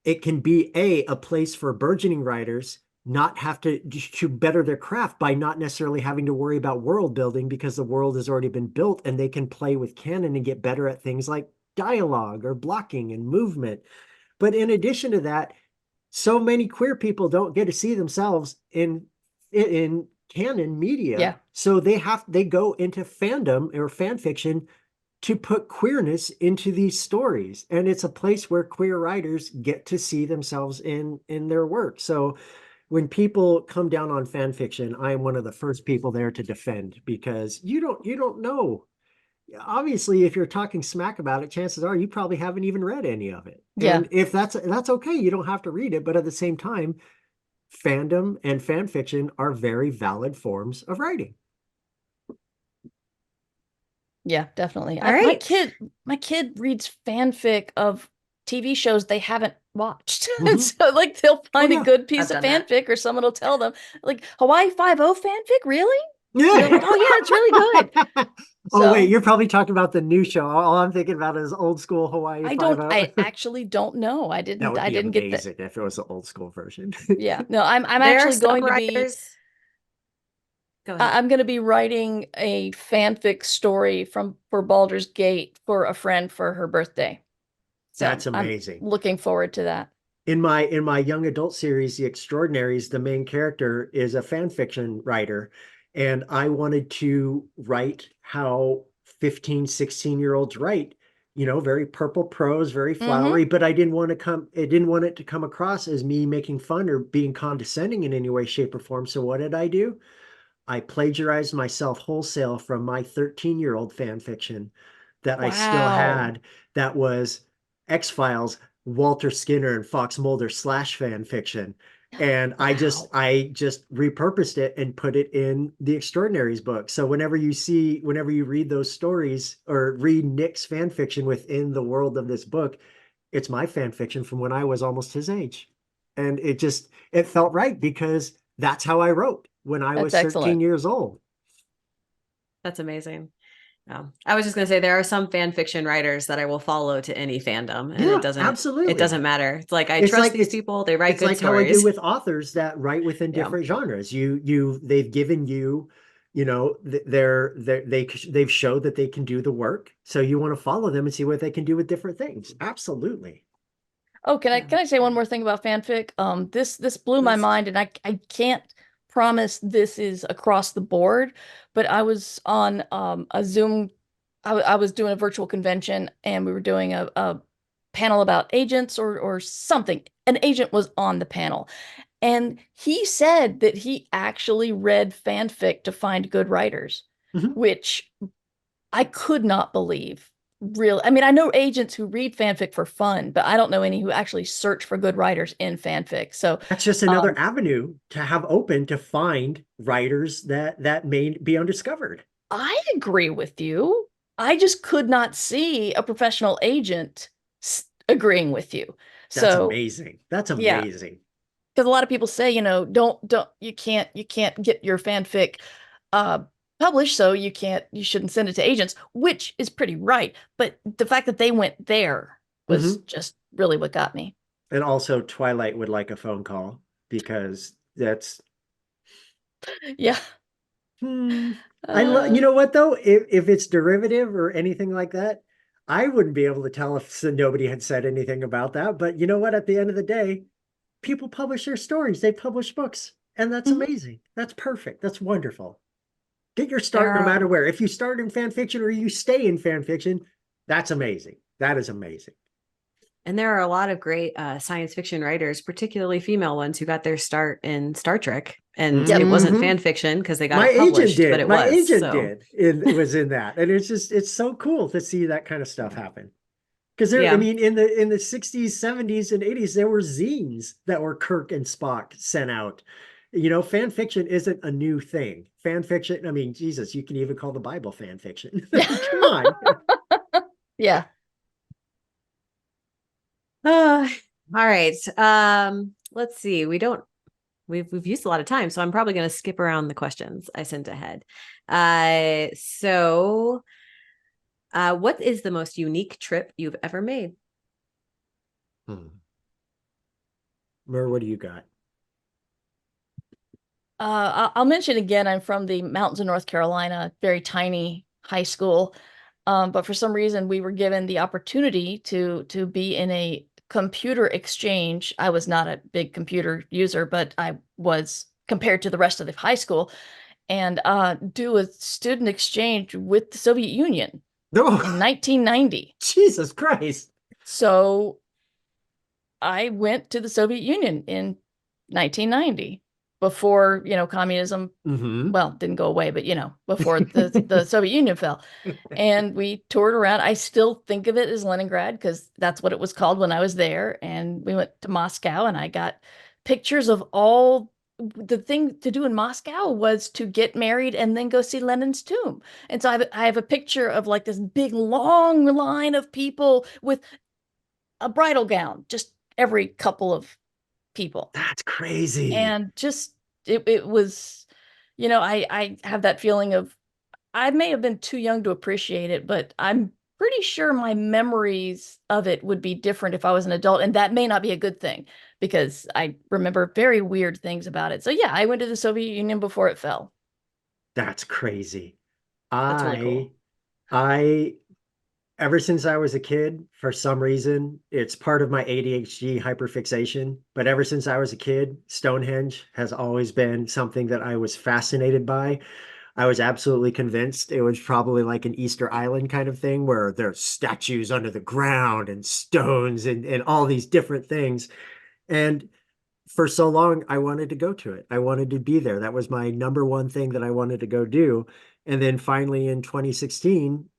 it can be a place for burgeoning writers not have to better their craft by not necessarily having to worry about world building, because the world has already been built and they can play with canon and get better at things like dialogue or blocking and movement. But in addition to that, so many queer people don't get to see themselves in canon media. Yeah. So they go into fandom or fan fiction to put queerness into these stories. And it's a place where queer writers get to see themselves in their work. So when people come down on fan fiction, I am one of the first people there to defend, because you don't know. Obviously, if you're talking smack about it, chances are you probably haven't even read any of it. Yeah. And if that's okay, you don't have to read it. But at the same time, fandom and fan fiction are very valid forms of writing. Yeah, definitely. All right. My kid reads fanfic of TV shows they haven't watched. Mhm. And so like they'll find yeah. a good piece I've of done that. fanfic, or someone will tell them like Hawaii Five-0 fanfic, really? Yeah. And they're like, oh yeah, it's really good. Oh wait, So you're probably talking about the new show. All I'm thinking about is old school Hawaii Five-0. I actually don't know. That would I be didn't get that. amazing if it was the old school version. Yeah. No, I'm There are actually some going to be writers. Go ahead. I'm going to be writing a fanfic story for Baldur's Gate for a friend for her birthday. So That's I'm amazing. looking forward to that. In my young adult series, The Extraordinaries, the main character is a fan fiction writer. And I wanted to write how 15, 16-year-olds write, very purple prose, very flowery, but I didn't want it to come across as me making fun or being condescending in any way, shape, or form. So what did I do? I plagiarized myself wholesale from my 13-year-old fan fiction that I still Wow. had, that was X-Files, Walter Skinner and Fox Mulder / fan fiction. And I just repurposed it and put it in the Extraordinaries book. So whenever you read those stories or read Nick's fan fiction within the world of this book, it's my fan fiction from when I was almost his age. And it felt right, because that's how I wrote when I was That's 13 excellent. years old. That's amazing. I was just going to say, there are some fan fiction writers that I will follow to any fandom, and Yeah, it doesn't absolutely. matter. It's like, I It's trust like these people. They write it's good like how I do stories. with authors that write within Yeah. different genres. They've given you, they've showed that they can do the work. So you want to follow them and see what they can do with different things. Absolutely. Oh, can Yeah. I say one more thing about fanfic? This blew my Please. mind, and I can't promise this is across the board, but I was on a Zoom. I was doing a virtual convention, and we were doing a panel about agents or something. An agent was on the panel, and he said that he actually read fanfic to find good writers, Mhm. which I could not believe. Real, I mean, I know agents who read fanfic for fun, but I don't know any who actually search for good writers in fanfic. So That's just another avenue to have open to find writers that may be undiscovered. I agree with you. I just could not see a professional agent agreeing with you. That's So amazing. That's yeah, amazing. because a lot of people say, don't you can't get your fanfic published, so you shouldn't send it to agents, which is pretty right. But the fact that they went there was just really what got me. And also Twilight would like a phone call, because that's Yeah. you know what though? If it's derivative or anything like that, I wouldn't be able to tell if nobody had said anything about that. But you know what? At the end of the day, people publish their stories, they publish books, and that's amazing. That's perfect. That's wonderful. Get your start no matter where. If you start in fan fiction or you stay in fan fiction, that's amazing. That is amazing. And there are a lot of great science fiction writers, particularly female ones, who got their start in Star Trek. And it wasn't fan fiction because they got it published, but it My was. agent did. It was in that. And it's so cool to see that kind of stuff happen. Because I mean, in the 60s, 70s, and 80s, there were zines that were Kirk and Spock sent out. Fan fiction isn't a new thing. Fan fiction, I mean, Jesus, you can even call the Bible fan fiction. Come on. Yeah. All right. Let's see. We've used a lot of time, so I'm probably going to skip around the questions I sent ahead. What is the most unique trip you've ever made? Mur, what do you got? I'll mention again, I'm from the mountains of North Carolina, very tiny high school. But for some reason, we were given the opportunity to be in a computer exchange. I was not a big computer user, but I was compared to the rest of the high school, and do a student exchange with the Soviet Union No, in 1990. Jesus Christ. So I went to the Soviet Union in 1990 before, communism, Mm-hmm. well, didn't go away, but before the Soviet Union fell. And we toured around. I still think of it as Leningrad because that's what it was called when I was there. And we went to Moscow, and I got pictures of all. The thing to do in Moscow was to get married and then go see Lenin's tomb. And so I have a picture of like this big long line of people with a bridal gown, just every couple of people. That's crazy. And just it was, I have that feeling of I may have been too young to appreciate it, but I'm pretty sure my memories of it would be different if I was an adult. And that may not be a good thing because I remember very weird things about it. So yeah, I went to the Soviet Union before it fell. That's crazy. That's really cool. I ever since I was a kid, for some reason, it's part of my ADHD hyperfixation. But ever since I was a kid, Stonehenge has always been something that I was fascinated by. I was absolutely convinced it was probably like an Easter Island kind of thing where there's statues under the ground and stones and all these different things. And for so long, I wanted to go to it. I wanted to be there. That was my number one thing that I wanted to go do. And then finally in 2016,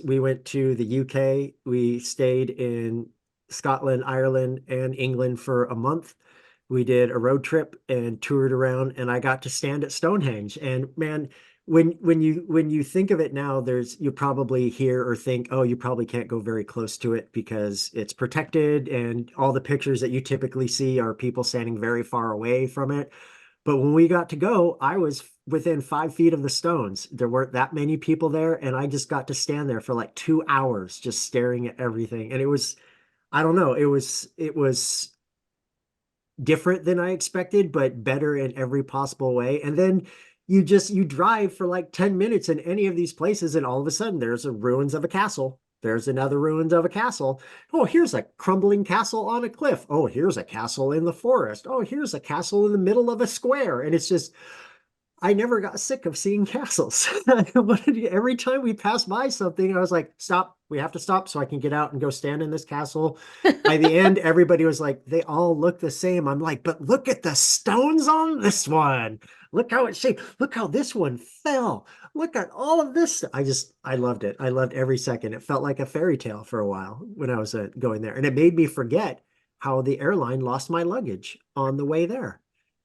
we went to the UK. We stayed in Scotland, Ireland, and England for a month. We did a road trip and toured around, and I got to stand at Stonehenge. And man, when you think of it now, you probably hear or think, oh, you probably can't go very close to it because it's protected, and all the pictures that you typically see are people standing very far away from it. But when we got to go, I was within 5 feet of the stones. There weren't that many people there, and I just got to stand there for like 2 hours just staring at everything. And it was, I don't know, it was different than I expected, but better in every possible way. And then you drive for like 10 minutes in any of these places, and all of a sudden there's a ruins of a castle. There's another ruins of a castle. Oh, here's a crumbling castle on a cliff. Oh, here's a castle in the forest. Oh, here's a castle in the middle of a square. And it's just, I never got sick of seeing castles. Every time we passed by something, I was like, stop, we have to stop so I can get out and go stand in this castle. By the end, everybody was like, they all look the same. I'm like, but look at the stones on this one. Look how it's shaped. Look how this one fell. Look at all of this. I loved it. I loved every second. It felt like a fairy tale for a while when I was going there. And it made me forget how the airline lost my luggage on the way there.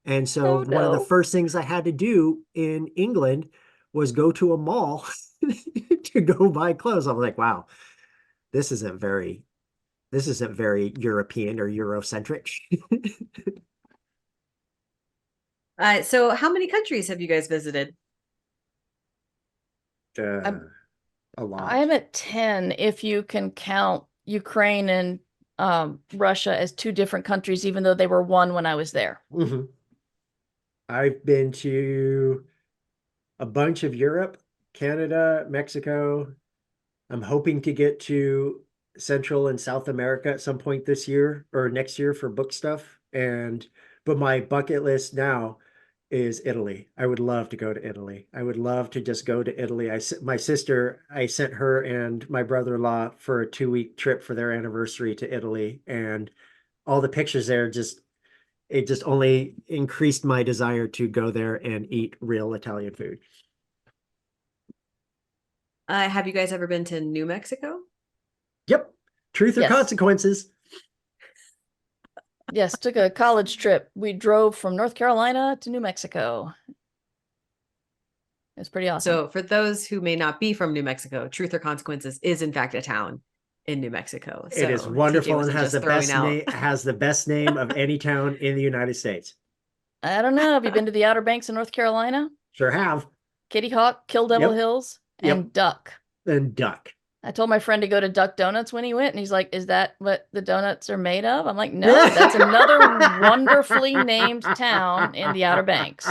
And so Oh one of the no. first things I had to do in England was go to a mall to go buy clothes. I was like, wow, this isn't very European or Eurocentric. So how many countries have you guys visited? I'm A lot. I'm at 10 if you can count Ukraine and Russia as two different countries, even though they were one when I was there. Mhm. I've been to a bunch of Europe, Canada, Mexico. I'm hoping to get to Central and South America at some point this year or next year for book stuff. But my bucket list now is Italy. I would love to go to Italy. I would love to just go to Italy. My sister, I sent her and my brother-in-law for a 2-week trip for their anniversary to Italy, and all the pictures there it just only increased my desire to go there and eat real Italian food. Have you guys ever been to New Mexico? Yep. Truth or Yes. consequences. Yes, took a college trip. We drove from North Carolina to New Mexico. It was pretty awesome. So for those who may not be from New Mexico, Truth or Consequences is in fact a town in New Mexico. It is So wonderful TJ and wasn't has just the best throwing out. name has the best name of any town in the United States. I don't know. Have you been to the Outer Banks of North Carolina? Sure have. Kitty Hawk, Kill Devil Yep. Hills, Yep. and Duck. And duck. I told my friend to go to Duck Donuts when he went, and he's like, "Is that what the donuts are made of?" I'm like, "No, that's another wonderfully named town in the Outer Banks."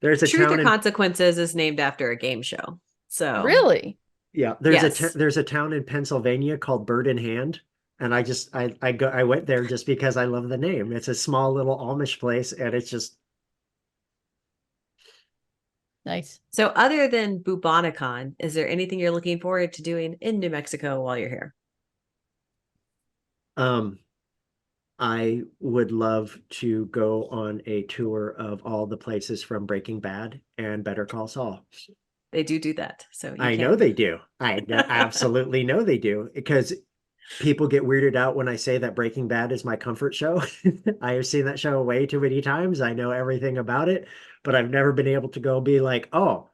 There's a Truth town or in Consequences is named after a game show. So Really? yeah, Yes. there's a town in Pennsylvania called Bird in Hand. And I went there just because I love the name. It's a small little Amish place, and it's just Nice. So other than Bubonicon, is there anything you're looking forward to doing in New Mexico while you're here? um I would love to go on a tour of all the places from Breaking Bad and Better Call Saul. They do that. So you I know can. they do. Absolutely know they do, because people get weirded out when I say that Breaking Bad is my comfort show. I have seen that show way too many times. I know everything about it, but I've never been able to go be like, oh,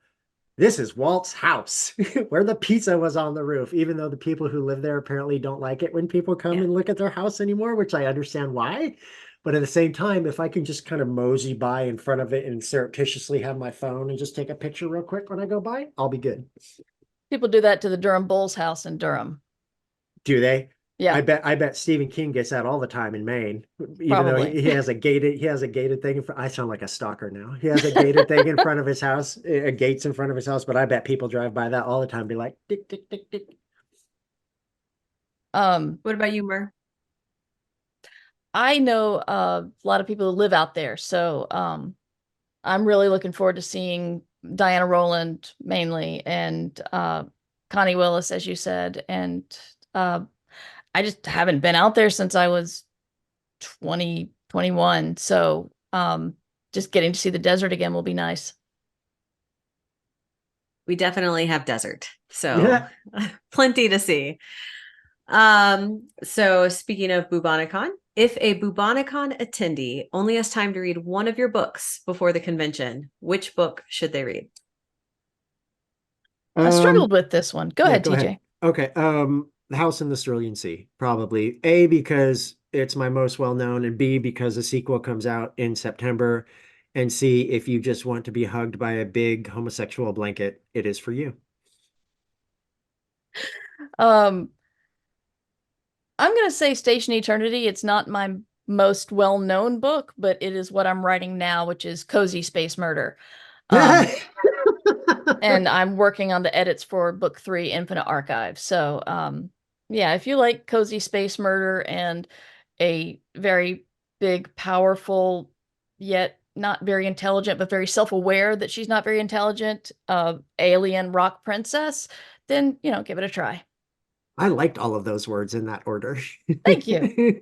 this is Walt's house where the pizza was on the roof, even though the people who live there apparently don't like it when people come Yeah. and look at their house anymore, which I understand why. But at the same time, if I can just kind of mosey by in front of it and surreptitiously have my phone and just take a picture real quick when I go by, I'll be good. People do that to the Durham Bulls house in Durham. Do they? Yeah, I bet Stephen King gets that all the time in Maine, even though probably. he has a gated thing in front. I sound like a stalker now. He has a gated thing in front of his house, gates in front of his house, but I bet people drive by that all the time, be like, tick, tick, tick, tick. What about you, Mur? I know a lot of people who live out there, so I'm really looking forward to seeing Diana Rowland mainly, and Connie Willis, as you said, and I just haven't been out there since I was 20, 21. So just getting to see the desert again will be nice. We definitely have desert. So Yeah. plenty to see. So speaking of Bubonicon, if a Bubonicon attendee only has time to read one of your books before the convention, which book should they read? I struggled with this one. Go Yeah, ahead, go TJ. ahead. Okay. The House in the Cerulean Sea, probably. A, because it's my most well-known, and B, because the sequel comes out in September, and C, if you just want to be hugged by a big homosexual blanket, it is for you. Um, I'm going to say Station Eternity. It's not my most well-known book, but it is what I'm writing now, which is Cozy Space Murder. And I'm working on the edits for book 3, Infinite Archive. So, yeah, if you like Cozy Space Murder and a very big, powerful, yet not very intelligent, but very self-aware that she's not very intelligent, alien rock princess, then, give it a try. I liked all of those words in that order. Thank you.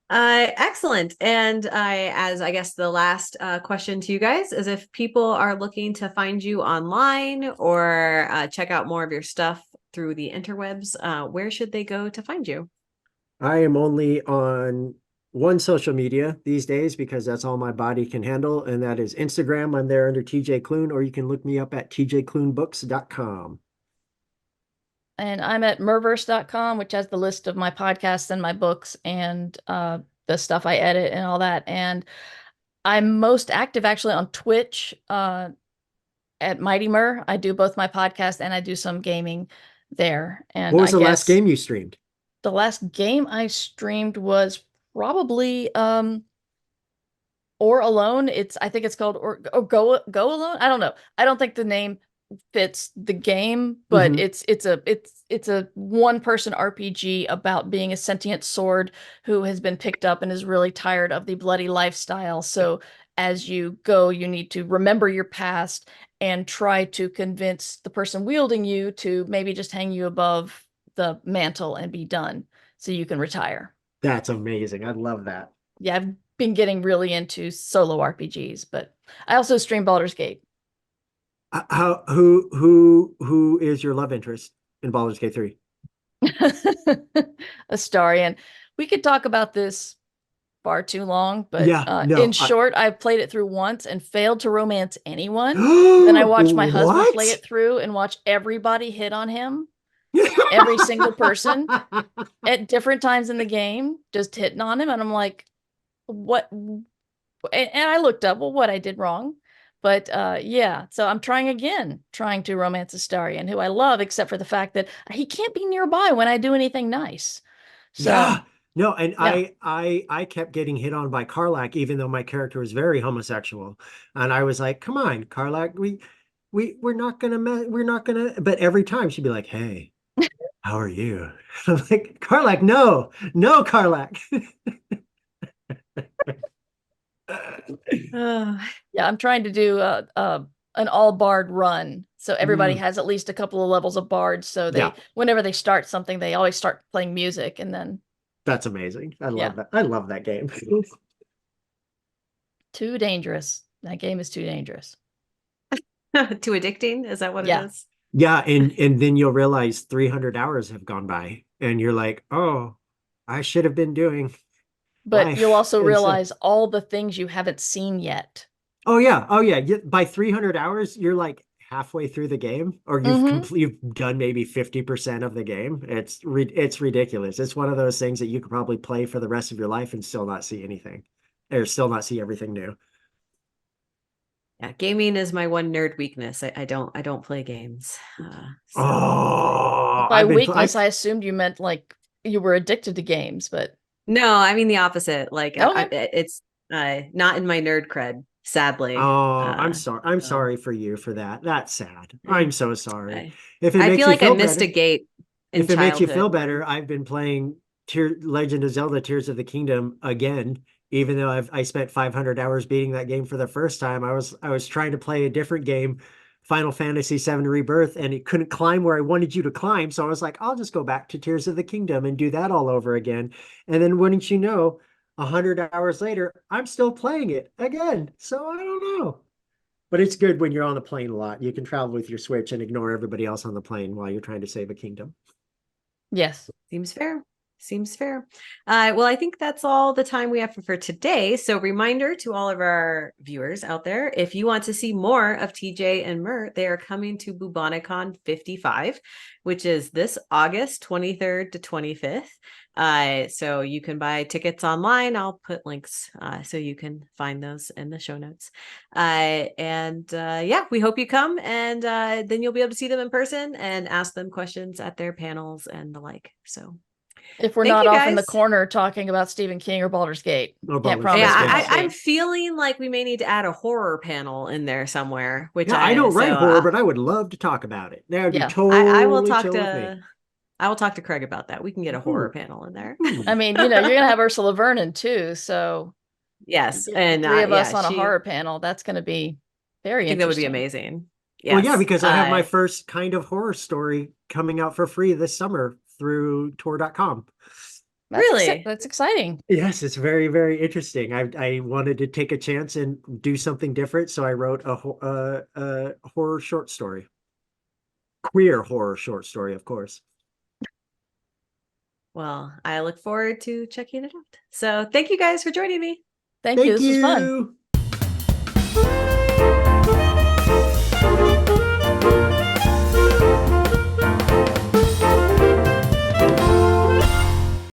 Excellent. And as I guess the last question to you guys is, if people are looking to find you online or check out more of your stuff through the interwebs, where should they go to find you? I am only on one social media these days because that's all my body can handle, and that is Instagram. I'm there under TJ Klune, or you can look me up at tjklunebooks.com. And I'm at murverse.com, which has the list of my podcasts and my books and the stuff I edit and all that. And I'm most active actually on Twitch at Mighty Mur. I do both my podcast and I do some gaming there. And What was I the last guess game you streamed? the last game I streamed was probably Or Alone. I think it's called or Go Alone. I don't know. I don't think the name fits the game, but Mhm. it's a one person RPG about being a sentient sword who has been picked up and is really tired of the bloody lifestyle. So as you go, you need to remember your past and try to convince the person wielding you to maybe just hang you above the mantle and be done so you can retire. That's amazing. I love that. Yeah, I've been getting really into solo RPGs, but I also stream Baldur's Gate. Who is your love interest in Baldur's Gate 3? Astarion. We could talk about this far too long, but Yeah, no. in short, I played it through once and failed to romance anyone. Then I watched my husband play it through and watch everybody hit on him, every single person at different times in the game, just hitting on him. And I'm like, what? And I looked up, well, what I did wrong. But yeah, so I'm trying again, trying to romance Astarion, who I love, except for the fact that he can't be nearby when I do anything nice. So Yeah. No, and yeah. I kept getting hit on by Karlach, even though my character was very homosexual. And I was like, come on, Karlach, we're not gonna but every time she'd be like, hey, how are you? I'm like, Karlak, no, no, Karlak. Oh, Yeah, I'm trying to do an all bard run. So everybody Mm, has at least a couple of levels of bards. So yeah, whenever they start something, they always start playing music, and then that's amazing. I yeah, love that. I love that game. too dangerous. That game is too dangerous. too addicting? Is that what it Yeah, is? Yeah, and then you'll realize 300 hours have gone by, and you're like, oh, I should have been doing but you'll life also instead. realize all the things you haven't seen yet. Oh yeah, oh yeah. By 300 hours, you're like halfway through the game, or Mm-hmm. you've done maybe 50% of the game. It's ridiculous. It's one of those things that you could probably play for the rest of your life and still not see anything, or still not see everything new. Yeah, gaming is my one nerd weakness. I don't play games. So Oh, By weakness, I assumed you meant like you were addicted to games, but no, I mean the opposite. Like okay. it's not in my nerd cred, sadly. Oh, I'm sorry. I'm So sorry for you for that. That's sad. I, I'm so sorry. I If it I makes feel you like I feel missed a better, gate in if it makes you feel childhood better, when I've been playing Legend of Zelda Tears of the Kingdom again, even though I spent 500 hours beating that game for the first time. I was trying to play a different game, Final Fantasy VII Rebirth, and it couldn't climb where I wanted you to climb. So I was like, I'll just go back to Tears of the Kingdom and do that all over again. And then wouldn't you know, 100 hours later, I'm still playing it again. So I don't know. But it's good when you're on the plane a lot. You can travel with your Switch and ignore everybody else on the plane while you're trying to save a kingdom. Yes. seems fair. Seems fair. Well, I think that's all the time we have for today. So, reminder to all of our viewers out there, if you want to see more of TJ and Mur, they are coming to Bubonicon 55, which is this August 23rd to 25th. So you can buy tickets online. I'll put links so you can find those in the show notes. Yeah, we hope you come, and then you'll be able to see them in person and ask them questions at their panels and the like. So If we're thank not you off in the guys. corner talking about Stephen King or Baldur's Gate. Oh, Can't Baldur's Yeah, promise Gate. we Yeah. won't I'm be. feeling like we may need to add a horror panel in there somewhere, which Yeah, I I don't so write horror, but I would love to talk about it. That would be Yeah. I will totally talk chill with me. to Craig about that. We can get a horror Ooh, panel in there. I ooh. mean, you're gonna have Ursula Vernon too, so you Yes, get the and three of yeah, us on a horror panel. That's gonna be I very think that would be interesting. amazing. Well, yeah, Yes. because I have my first kind of horror story coming out for free this summer through Tor.com. Really? That's exciting. Yes, it's very, very interesting. I wanted to take a chance and do something different, so I wrote a horror short story, queer horror short story, of course. Well, I look forward to checking it out. So thank you guys for joining me. Thank you. Thank This was fun. you.